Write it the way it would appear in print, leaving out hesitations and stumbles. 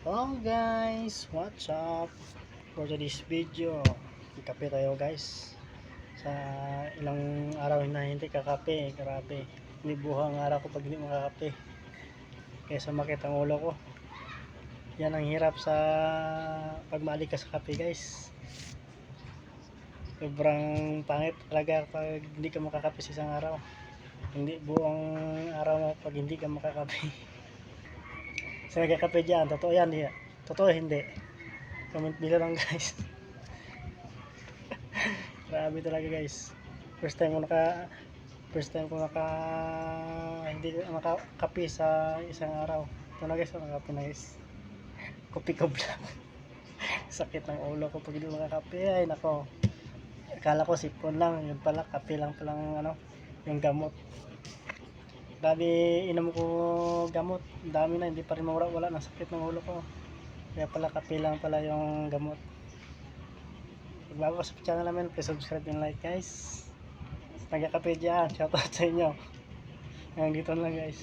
Hello guys, what's up? For today's video, kape tayo guys. Sa ilang araw na hindi kakape, grabe. Libuhang araw ko pag hindi makakape. Kaya sumakit ang ulo ko. Yan ang hirap sa pagmalik ka sa kape guys. Sobrang pangit talaga pag hindi ka makakape sa isang araw. Hindi buong araw mo pag hindi ka makakape. Sa nagkakape dyan, totoo yan, di totoo hindi. Comment below lang guys. Grabe talaga guys. First time ko naka hindi nakakape sa isang araw. Ito na guys, nakakape na guys. Kopi ko lang. Sakit ng ulo ko pag hindi makakape. Ay nako. Akala ko sipon lang, yun pala kape lang palang yung gamot. Grabe inom ko gamot. Dami na, hindi pa rin mawala ng sakit ng ulo ko. Kaya pala kape lang pala yung gamot. Pag bago ka sa channel namin, please subscribe and like guys. Nagkakape dyan, shoutout sa inyo. Hanggang dito na lang guys.